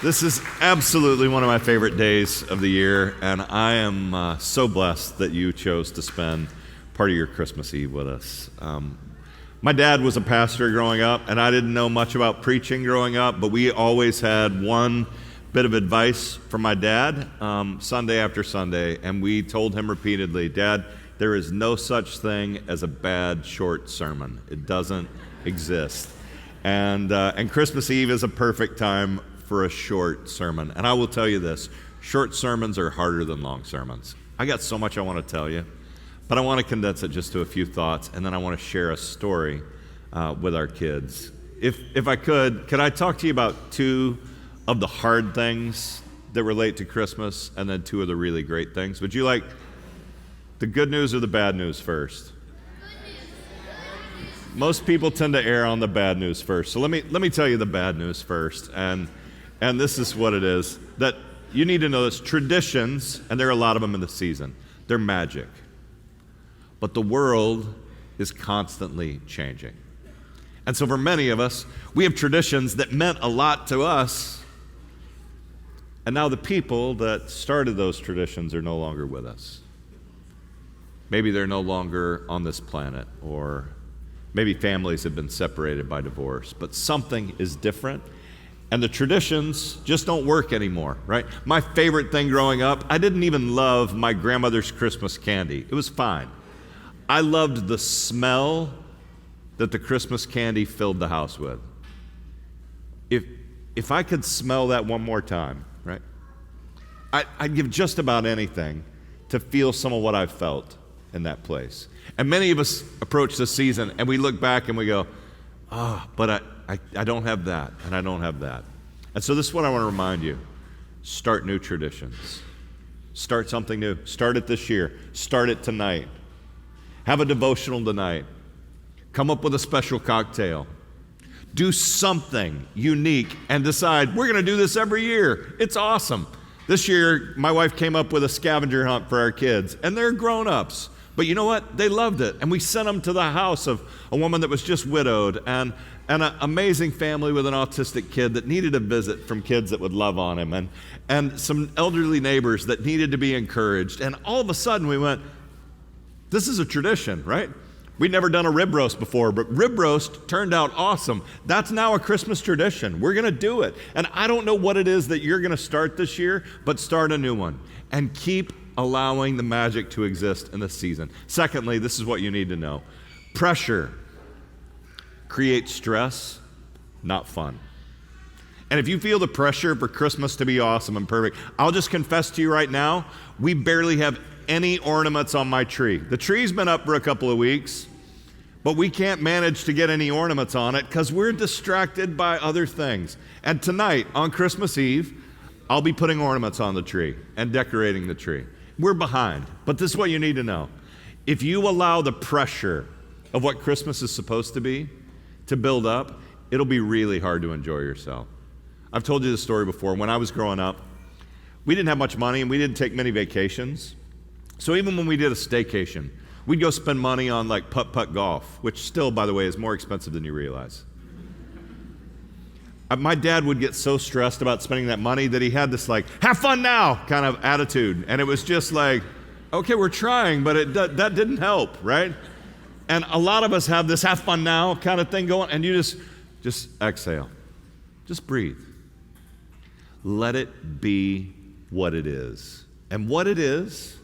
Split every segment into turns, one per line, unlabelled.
This is absolutely one of my favorite days of the year, and I am so blessed that you chose to spend part of your Christmas Eve with us. My dad was a pastor growing up, and I didn't know much about preaching growing up, but we always had one bit of advice from my dad Sunday after Sunday, and we told him repeatedly, Dad, there is no such thing as a bad short sermon. It doesn't exist. And Christmas Eve is a perfect time for a short sermon. And I will tell you this, short sermons are harder than long sermons. I got so much I want to tell you, but I want to condense it just to a few thoughts, and then I want to share a story with our kids. If I could I talk to you about two of the hard things that relate to Christmas, and then two of the really great things? Would you like the good news or the bad news first? Most people tend to err on the bad news first. So let me tell you the bad news first. And this is what it is, that you need to know this. Traditions, and there are a lot of them in the season, they're magic. But the world is constantly changing. And so for many of us, we have traditions that meant a lot to us, and now the people that started those traditions are no longer with us. Maybe they're no longer on this planet, or maybe families have been separated by divorce, but something is different. And the traditions just don't work anymore, right? My favorite thing growing up, I didn't even love my grandmother's Christmas candy. It was fine. I loved the smell that the Christmas candy filled the house with. If I could smell that one more time, right? I'd give just about anything to feel some of what I felt in that place. And many of us approach this season and we look back and we go, but I don't have that, and I don't have that. And so this is what I want to remind you. Start new traditions. Start something new. Start it this year. Start it tonight. Have a devotional tonight. Come up with a special cocktail. Do something unique and decide, we're going to do this every year. It's awesome. This year, my wife came up with a scavenger hunt for our kids, and they're grown-ups. But you know what? They loved it. And we sent them to the house of a woman that was just widowed, and an amazing family with an autistic kid that needed a visit from kids that would love on him, and some elderly neighbors that needed to be encouraged. And all of a sudden we went, this is a tradition, right? We'd never done a rib roast before, but rib roast turned out awesome. That's now a Christmas tradition. We're going to do it. And I don't know what it is that you're going to start this year, but start a new one and keep allowing the magic to exist in this season. Secondly, this is what you need to know. Pressure creates stress, not fun. And if you feel the pressure for Christmas to be awesome and perfect, I'll just confess to you right now, we barely have any ornaments on my tree. The tree's been up for a couple of weeks, but we can't manage to get any ornaments on it because we're distracted by other things. And tonight, on Christmas Eve, I'll be putting ornaments on the tree and decorating the tree. We're behind, but this is what you need to know. If you allow the pressure of what Christmas is supposed to be to build up, it'll be really hard to enjoy yourself. I've told you this story before. When I was growing up, we didn't have much money and we didn't take many vacations. So even when we did a staycation, we'd go spend money on like putt-putt golf, which still, by the way, is more expensive than you realize. My dad would get so stressed about spending that money that he had this like, have fun now kind of attitude. And it was just like, okay, we're trying, but that didn't help, right? And a lot of us have this have fun now kind of thing going, and you just exhale. Just breathe. Let it be what it is. And what it is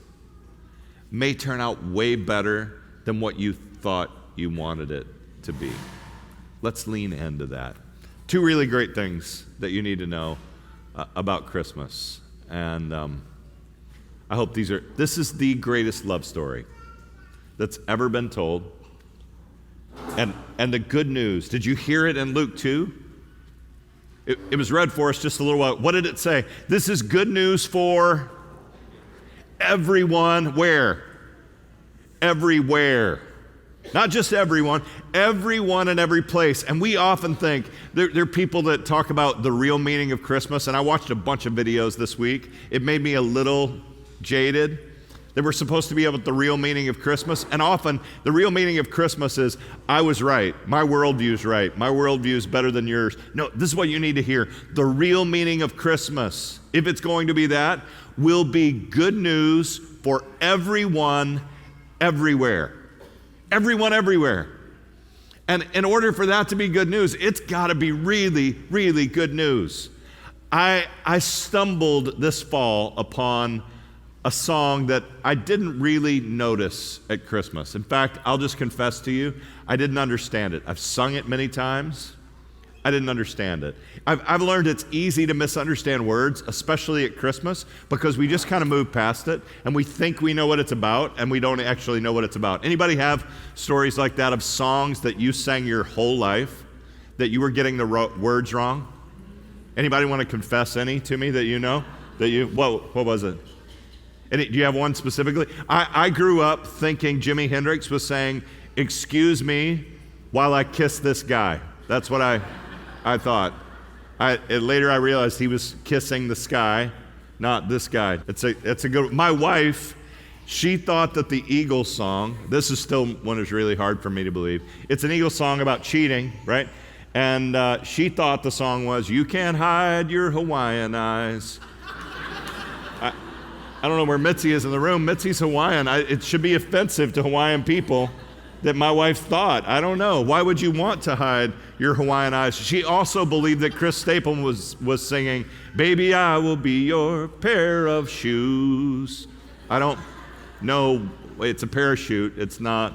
may turn out way better than what you thought you wanted it to be. Let's lean into that. Two really great things that you need to know about Christmas. And I hope this is the greatest love story that's ever been told. And the good news, did you hear it in Luke 2? It was read for us just a little while. What did it say? This is good news for everyone. Where? Everywhere. Not just everyone in every place. And we often think, there are people that talk about the real meaning of Christmas, and I watched a bunch of videos this week. It made me a little jaded. that we're supposed to be able the real meaning of Christmas. And often the real meaning of Christmas is, I was right. My worldview is right. My worldview is better than yours. No, this is what you need to hear. The real meaning of Christmas, if it's going to be that, will be good news for everyone, everywhere. Everyone, everywhere. And in order for that to be good news, it's got to be really, really good news. I stumbled this fall upon a song that I didn't really notice at Christmas. In fact, I'll just confess to you, I didn't understand it. I've sung it many times. I didn't understand it. I've learned it's easy to misunderstand words, especially at Christmas, because we just kind of move past it and we think we know what it's about and we don't actually know what it's about. Anybody have stories like that of songs that you sang your whole life that you were getting the words wrong? Anybody want to confess any to me that you know? What was it? Do you have one specifically? I grew up thinking Jimi Hendrix was saying, "Excuse me while I kiss this guy." That's what I thought. Later I realized he was kissing the sky, not this guy. It's a good. My wife, she thought that the Eagles song. This is still one that's really hard for me to believe. It's an Eagles song about cheating, right? And she thought the song was, "You can't hide your Hawaiian eyes." I don't know where Mitzi is in the room. Mitzi's Hawaiian. It should be offensive to Hawaiian people that my wife thought. I don't know. Why would you want to hide your Hawaiian eyes? She also believed that Chris Stapleton was singing, "Baby, I will be your pair of shoes." I don't know. It's a parachute. It's not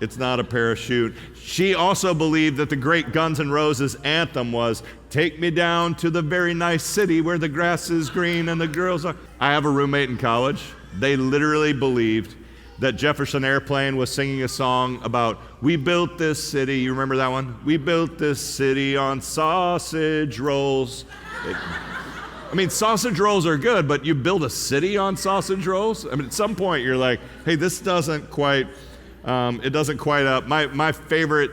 a parachute. She also believed that the great Guns N' Roses anthem was, "Take me down to the very nice city where the grass is green and the girls are." I have a roommate in college. They literally believed that Jefferson Airplane was singing a song about, "We built this city." You remember that one? "We built this city on sausage rolls." Sausage rolls are good, but you build a city on sausage rolls? At some point you're like, hey, this doesn't quite, it doesn't quite up. My favorite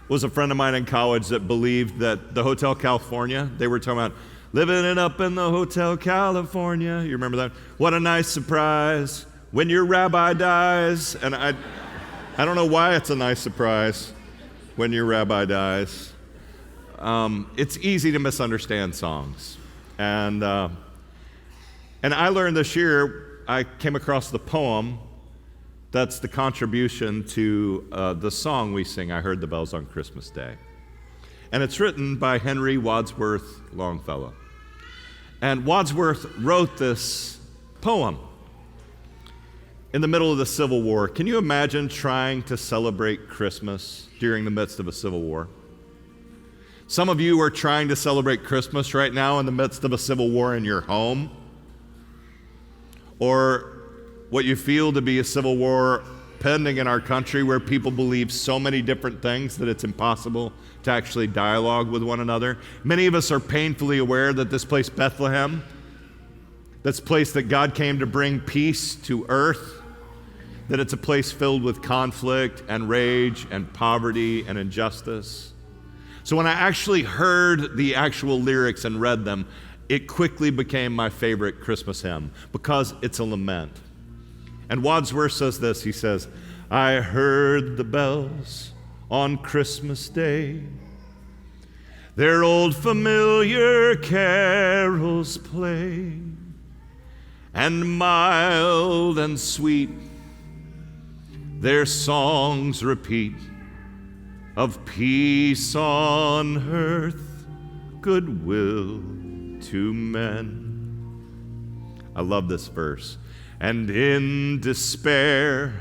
was a friend of mine in college that believed that the Hotel California, they were talking about living it up in the Hotel California. You remember that? What a nice surprise when your rabbi dies. And I don't know why it's a nice surprise when your rabbi dies. It's easy to misunderstand songs. And I learned this year, I came across the poem that's the contribution to the song we sing, "I Heard the Bells on Christmas Day." And it's written by Henry Wadsworth Longfellow. And Wadsworth wrote this poem in the middle of the Civil War. Can you imagine trying to celebrate Christmas during the midst of a civil war? Some of you are trying to celebrate Christmas right now in the midst of a civil war in your home, or what you feel to be a civil war pending in our country where people believe so many different things that it's impossible to actually dialogue with one another. Many of us are painfully aware that this place, Bethlehem, this place that God came to bring peace to earth, that it's a place filled with conflict and rage and poverty and injustice. So when I actually heard the actual lyrics and read them, it quickly became my favorite Christmas hymn because it's a lament. And Wadsworth says this, he says, "I heard the bells on Christmas Day, their old familiar carols play, and mild and sweet their songs repeat, of peace on earth, goodwill to men." I love this verse. "And in despair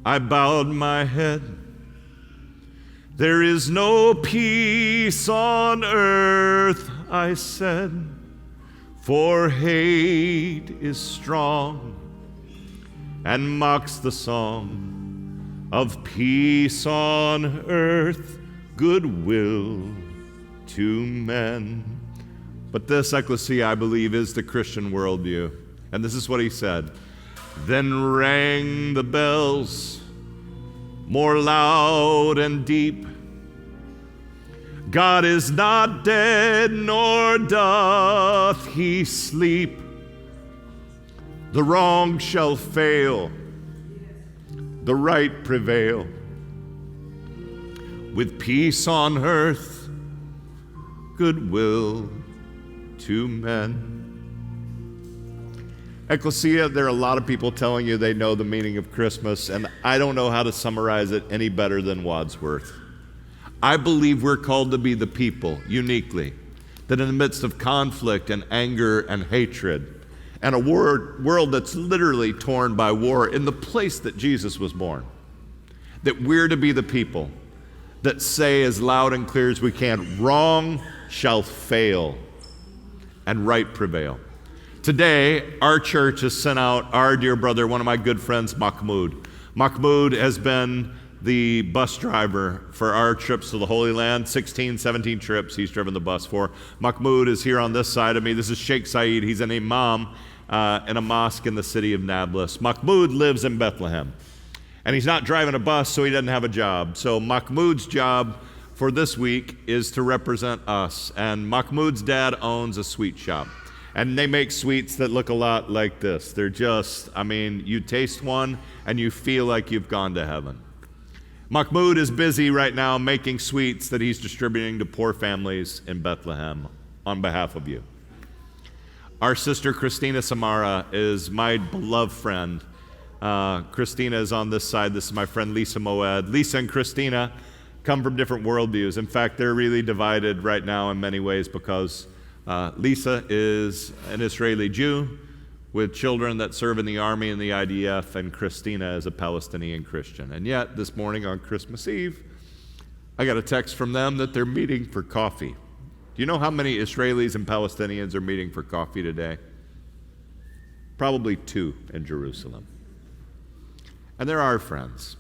I bowed my head. There is no peace on earth," I said, "for hate is strong and mocks the song of peace on earth, goodwill to men." But this, Ecclesia, I believe, is the Christian worldview. And this is what he said. "Then rang the bells more loud and deep. God is not dead, nor doth he sleep. The wrong shall fail, the right prevail. With peace on earth, goodwill to men. Ecclesia, there are a lot of people telling you they know the meaning of Christmas, and I don't know how to summarize it any better than Wadsworth. I believe we're called to be the people, uniquely, that in the midst of conflict and anger and hatred, and a world that's literally torn by war, in the place that Jesus was born, that we're to be the people that say as loud and clear as we can, wrong shall fail and right prevail. Today, our church has sent out our dear brother, one of my good friends, Mahmoud. Mahmoud has been the bus driver for our trips to the Holy Land, 16, 17 trips he's driven the bus for. Mahmoud is here on this side of me. This is Sheikh Saeed. He's an imam in a mosque in the city of Nablus. Mahmoud lives in Bethlehem, and he's not driving a bus, so he doesn't have a job. So Mahmoud's job for this week is to represent us, and Mahmoud's dad owns a sweet shop. And they make sweets that look a lot like this. They're just, you taste one and you feel like you've gone to heaven. Mahmoud is busy right now making sweets that he's distributing to poor families in Bethlehem on behalf of you. Our sister Christina Samara is my beloved friend. Christina is on this side. This is my friend Lisa Moed. Lisa and Christina come from different worldviews. In fact, they're really divided right now in many ways because Lisa is an Israeli Jew with children that serve in the army and the IDF, and Christina is a Palestinian Christian. And yet, this morning on Christmas Eve, I got a text from them that they're meeting for coffee. Do you know how many Israelis and Palestinians are meeting for coffee today? Probably 2 in Jerusalem. And they're our friends.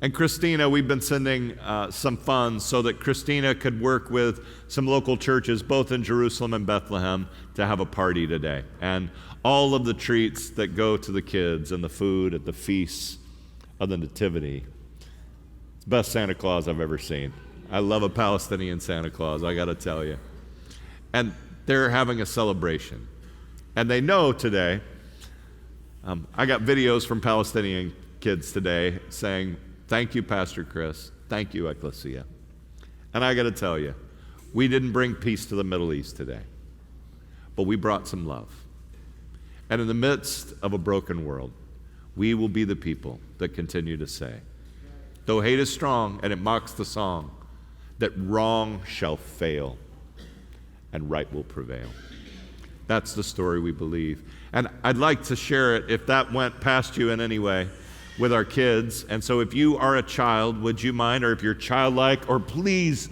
And Christina, we've been sending some funds so that Christina could work with some local churches, both in Jerusalem and Bethlehem, to have a party today. And all of the treats that go to the kids and the food at the feasts of the Nativity. It's the best Santa Claus I've ever seen. I love a Palestinian Santa Claus, I got to tell you. And they're having a celebration. And they know today, I got videos from Palestinian kids today saying, "Thank you, Pastor Chris. Thank you, Ecclesia." And I got to tell you, we didn't bring peace to the Middle East today, but we brought some love. And in the midst of a broken world, we will be the people that continue to say, though hate is strong and it mocks the song, that wrong shall fail and right will prevail. That's the story we believe. And I'd like to share it, if that went past you in any way, with our kids. And so if you are a child, would you mind, or if you're childlike, or please,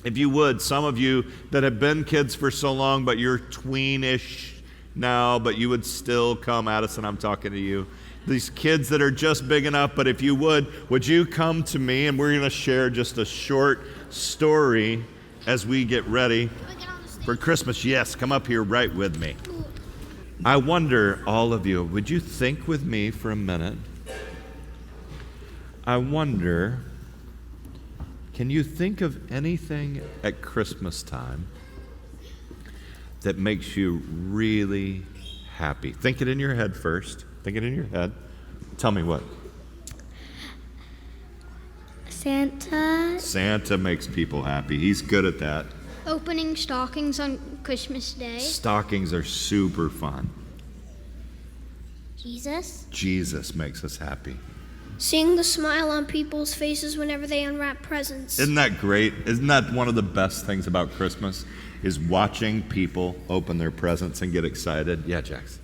if you would, some of you that have been kids for so long, but you're tweenish now, but you would still come, Addison, I'm talking to you. These kids that are just big enough, but if you would you come to me, and we're going to share just a short story as we get ready for Christmas. Yes, come up here right with me. I wonder, all of you, would you think with me for a minute? I wonder, can you think of anything at Christmas time that makes you really happy? Think it in your head first. Think it in your head. Tell me what.
Santa.
Santa makes people happy. He's good at that.
Opening stockings on Christmas Day.
Stockings are super fun.
Jesus.
Jesus makes us happy.
Seeing the smile on people's faces whenever they unwrap presents.
Isn't that great? Isn't that one of the best things about Christmas? Is watching people open their presents and get excited. Yeah, Jax.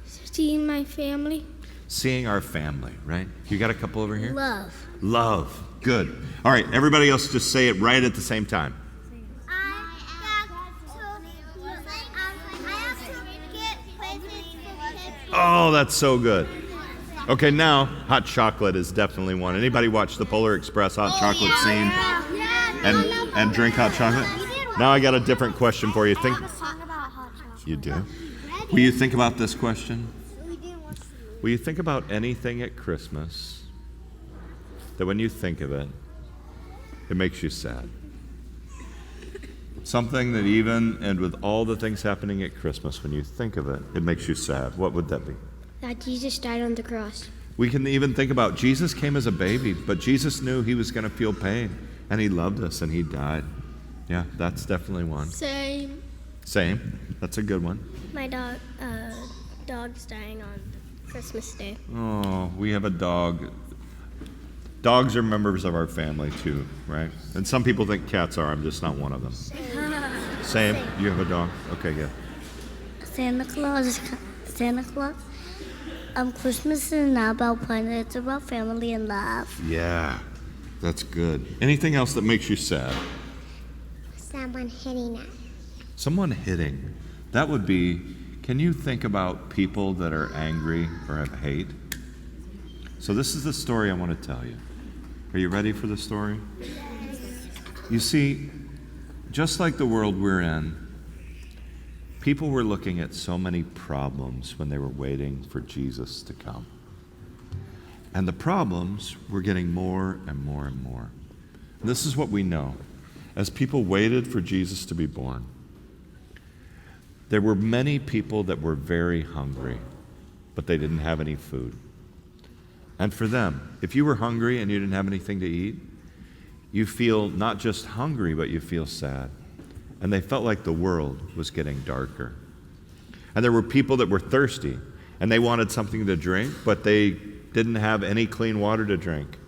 Seeing my family.
Seeing our family, right? You got a couple over here?
Love.
Love. Good. All right, everybody else just say it right at the same time. Oh, that's so good. Okay, now, hot chocolate is definitely one. Anybody watch the Polar Express hot chocolate scene and drink hot chocolate? Now I got a different question for you. You do? Will you think about this question? Will you think about anything at Christmas that when you think of it, it makes you sad? Something that even, and with all the things happening at Christmas, when you think of it, it makes you sad. What would that be?
That Jesus died on the cross.
We can even think about Jesus came as a baby, but Jesus knew he was going to feel pain, and he loved us, and he died. Yeah, that's definitely one.
Same.
Same. That's a good one.
My dog's dying on Christmas Day.
Oh, we have a dog. Dogs are members of our family too, right? And some people think cats are. I'm just not one of them. Same? You have a dog? Okay, good.
Santa Claus, Christmas is not about fun, it's about family and love.
Yeah, that's good. Anything else that makes you sad?
Someone hitting us.
Someone hitting. That would be, can you think about people that are angry or have hate? So this is the story I want to tell you. Are you ready for the story? You see, just like the world we're in, people were looking at so many problems when they were waiting for Jesus to come. And the problems were getting more and more and more. And this is what we know. As people waited for Jesus to be born, there were many people that were very hungry, but they didn't have any food. And for them, if you were hungry and you didn't have anything to eat, you feel not just hungry, but you feel sad. And they felt like the world was getting darker. And there were people that were thirsty, and they wanted something to drink, but they didn't have any clean water to drink.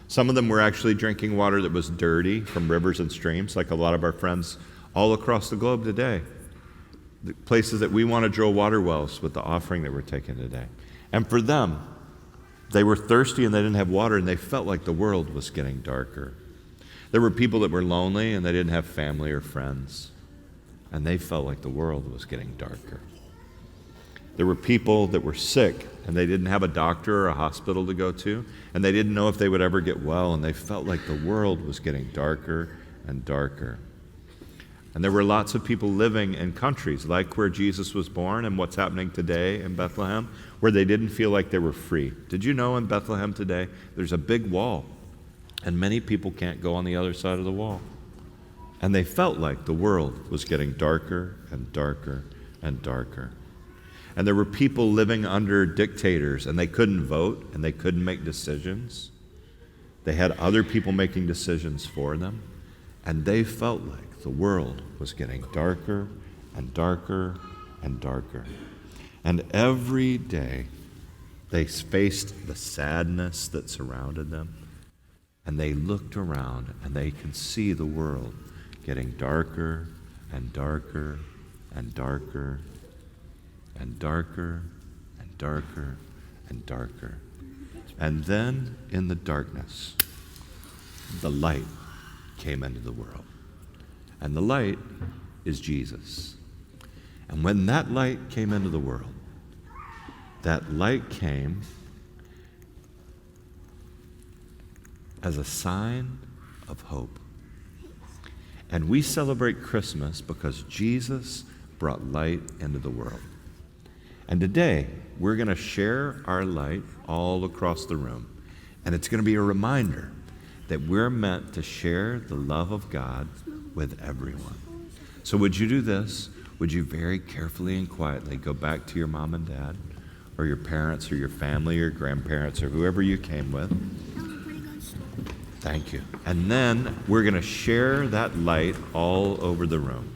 Some of them were actually drinking water that was dirty from rivers and streams, like a lot of our friends all across the globe today. The places that we want to drill water wells with the offering that we're taking today. And for them, they were thirsty and they didn't have water, and they felt like the world was getting darker. There were people that were lonely and they didn't have family or friends, and they felt like the world was getting darker. There were people that were sick and they didn't have a doctor or a hospital to go to, and they didn't know if they would ever get well, and they felt like the world was getting darker and darker. And there were lots of people living in countries like where Jesus was born and what's happening today in Bethlehem, where they didn't feel like they were free. Did you know in Bethlehem today, there's a big wall, and many people can't go on the other side of the wall. And they felt like the world was getting darker and darker and darker. And there were people living under dictators, and they couldn't vote, and they couldn't make decisions. They had other people making decisions for them, and they felt like the world was getting darker and darker and darker. And every day they faced the sadness that surrounded them, and they looked around and they could see the world getting darker and darker and darker and darker and darker and darker. And then in the darkness, the light came into the world. And the light is Jesus. And when that light came into the world, that light came as a sign of hope. And we celebrate Christmas because Jesus brought light into the world. And today, we're going to share our light all across the room. And it's going to be a reminder that we're meant to share the love of God with everyone. So would you do this? Would you very carefully and quietly go back to your mom and dad, or your parents, or your family, or grandparents, or whoever you came with? Thank you. And then we're going to share that light all over the room.